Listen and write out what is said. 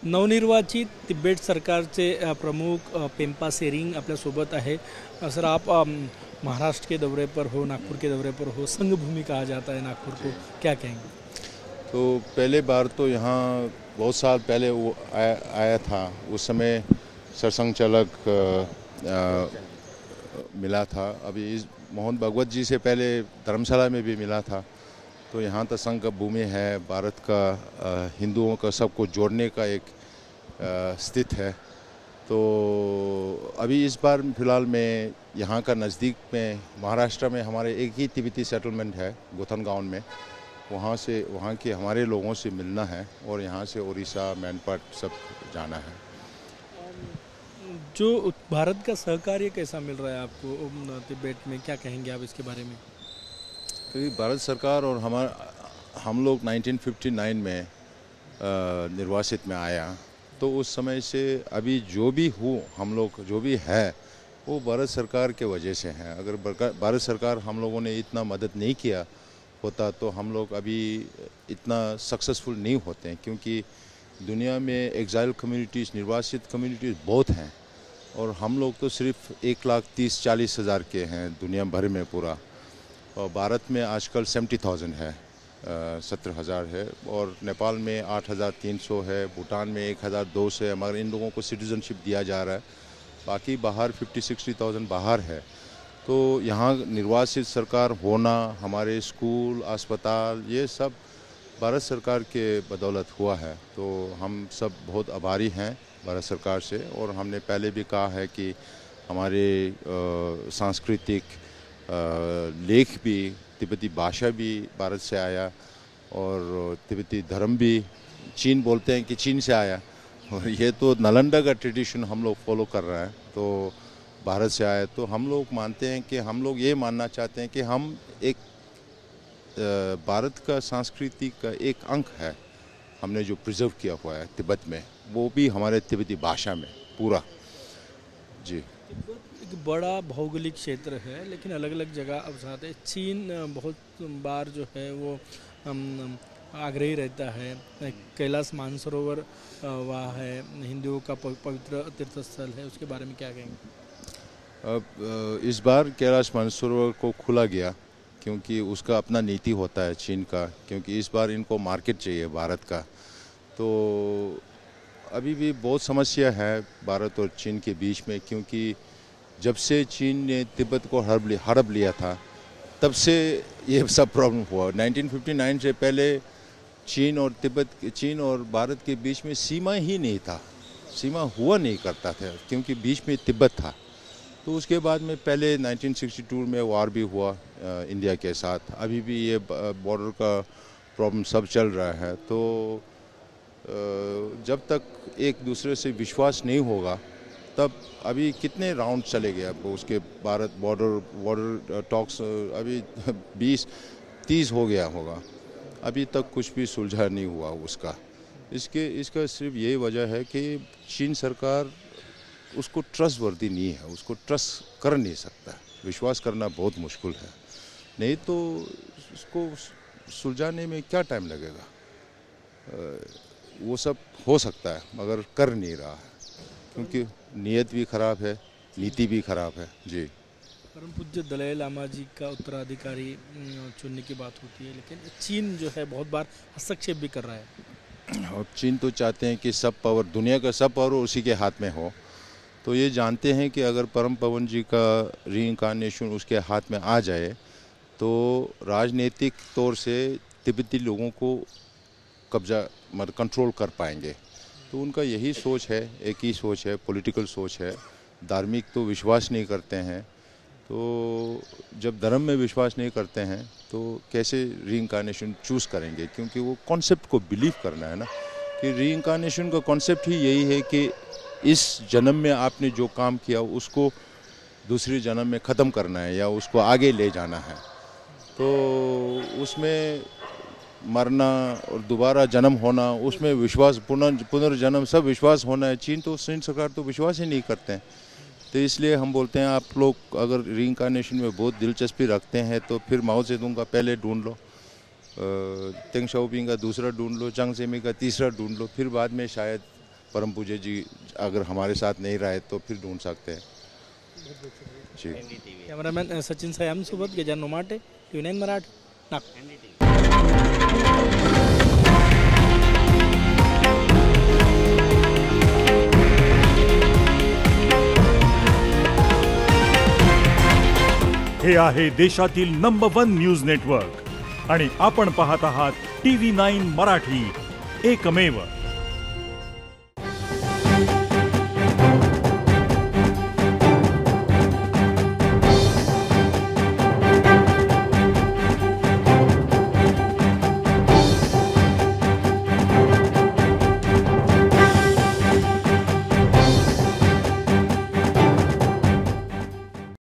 नवनिर्वाचित तिबेट सरकारचे प्रमुख पेम्पा सेरिंग आपल्यासोबत आहे। सर आप महाराष्ट्र के दौरे पर हो, नागपुर के दौरे पर हो, संघ भूमि कहा जाता है नागपुर को, क्या कहेंगे? तो पहले बार तो यहाँ बहुत साल पहले वो आया था। उस समय सरसंघ चालक मिला था। अभी इस मोहन भागवत जी से पहले धर्मशाला में भी मिला था। तो यहाँ तो संघ का भूमि है, भारत का हिंदुओं का सबको जोड़ने का एक स्थित है। तो अभी इस बार फिलहाल में यहाँ का नज़दीक में महाराष्ट्र में हमारे एक ही तिब्बती सेटलमेंट है गोथनगांव में। वहाँ के हमारे लोगों से मिलना है और यहाँ से उड़ीसा मैनपाट सब जाना है। जो भारत का सहकार्य कैसा मिल रहा है आपको तिब्बत में, क्या कहेंगे आप इसके बारे में? क्योंकि भारत सरकार और हम लोग 1959 में निर्वासित में आया, तो उस समय से अभी जो भी हो हम लोग जो भी है वो भारत सरकार के वजह से है। अगर भारत सरकार हम लोगों ने इतना मदद नहीं किया होता तो हम लोग अभी इतना सक्सेसफुल नहीं होते हैं, क्योंकि दुनिया में एग्जाइल कम्युनिटीज़, निर्वासित कम्युनिटीज़ बहुत हैं और हम लोग तो सिर्फ 1,30,40,000 के हैं दुनिया भर में पूरा। और भारत में आजकल 70,000 है, 70,000 है, और नेपाल में 8,300 है, भूटान में 1,200 है, मगर इन लोगों को सिटीजनशिप दिया जा रहा है। बाकी बाहर 50-60,000 बाहर है। तो यहाँ निर्वासित सरकार होना, हमारे स्कूल, अस्पताल, ये सब भारत सरकार के बदौलत हुआ है। तो हम सब बहुत आभारी हैं भारत सरकार से। और हमने पहले भी कहा है कि हमारे सांस्कृतिक लेख भी, तिब्बती भाषा भी भारत से आया, और तिब्बती धर्म भी चीन बोलते हैं कि चीन से आया, और ये तो नालंदा का ट्रेडिशन हम लोग फॉलो कर रहे हैं, तो भारत से आया। तो हम लोग मानते हैं कि हम लोग ये मानना चाहते हैं कि हम एक भारत का संस्कृति का एक अंग है, हमने जो प्रिजर्व किया हुआ है तिब्बत में, वो भी हमारे तिब्बती भाषा में पूरा। जी, तिब्बत एक बड़ा भौगोलिक क्षेत्र है, लेकिन अलग अलग जगह अब साथ है। चीन बहुत बार जो है वो आग्रही रहता है। कैलाश मानसरोवर वहाँ है, हिंदुओं का पवित्र तीर्थ स्थल है, उसके बारे में क्या कहेंगे? अब इस बार कैलाश मानसरोवर को खुला गया, क्योंकि उसका अपना नीति होता है चीन का, क्योंकि इस बार इनको मार्केट चाहिए भारत का। तो अभी भी बहुत समस्या है भारत और चीन के बीच में, क्योंकि जब से चीन ने तिब्बत को हड़प लिया था तब से ये सब प्रॉब्लम हुआ। 1959 से पहले चीन और भारत के बीच में सीमा ही नहीं था, सीमा हुआ नहीं करता था, क्योंकि बीच में तिब्बत था। तो उसके बाद में पहले 1962 में वार भी हुआ इंडिया के साथ। अभी भी ये बॉर्डर का प्रॉब्लम सब चल रहा है। तो जब तक एक दूसरे से विश्वास नहीं होगा तब अभी कितने राउंड चले गए अब उसके भारत बॉर्डर टॉक्स अभी 20-30 हो गया होगा, अभी तक कुछ भी सुलझा नहीं हुआ उसका। इसका सिर्फ यही वजह है कि चीन सरकार उसको ट्रस्ट वर्दी नहीं है, उसको ट्रस्ट कर नहीं सकता, विश्वास करना बहुत मुश्किल है। नहीं तो उसको सुलझाने में क्या टाइम लगेगा, वो सब हो सकता है, मगर कर नहीं रहा है, क्योंकि नीयत भी खराब है, नीति भी खराब है। जी, परम पूज्य दलाई लामा जी का उत्तराधिकारी चुनने की बात होती है, लेकिन चीन जो है बहुत बार हस्तक्षेप भी कर रहा है। और चीन तो चाहते हैं कि सब पावर, दुनिया का सब पावर उसी के हाथ में हो। तो ये जानते हैं कि अगर परम पवन जी का रीइंकार्नेशन उसके हाथ में आ जाए तो राजनीतिक तौर से तिब्बती लोगों को कब्जा मतलब कंट्रोल कर पाएंगे। तो उनका यही सोच है, एक ही सोच है, पॉलिटिकल सोच है। धार्मिक तो विश्वास नहीं करते हैं। तो जब धर्म में विश्वास नहीं करते हैं तो कैसे रीइंकार्नेशन चूज़ करेंगे, क्योंकि वो कॉन्सेप्ट को बिलीव करना है ना, कि रीइंकार्नेशन का कॉन्सेप्ट ही यही है कि इस जन्म में आपने जो काम किया उसको दूसरे जन्म में ख़त्म करना है या उसको आगे ले जाना है। तो उसमें मरना और दोबारा जन्म होना, उसमें विश्वास, पुनर्जन्म सब विश्वास होना है। चीन सरकार तो विश्वास ही नहीं करते हैं। तो इसलिए हम बोलते हैं आप लोग अगर रीइंकार्नेशन में बहुत दिलचस्पी रखते हैं तो फिर माओ जेडुंग का पहले ढूंढ लो, तेंग शाओपिंग का दूसरा ढूंढ लो, चांग सेमी का तीसरा ढूंढ लो, फिर बाद में शायद परम पूज्य जी अगर हमारे साथ नहीं रहे तो फिर ढूंढ सकते हैं जी। कॅमेरामॅन सचिन सयामसोबत गजान नोमाटे, TV9 मराठी, नागपूर. हे आहे देशातील नंबर 1 न्यूज नेटवर्क आणि आपण पाहत आहात TV9 मराठी, एकमेव.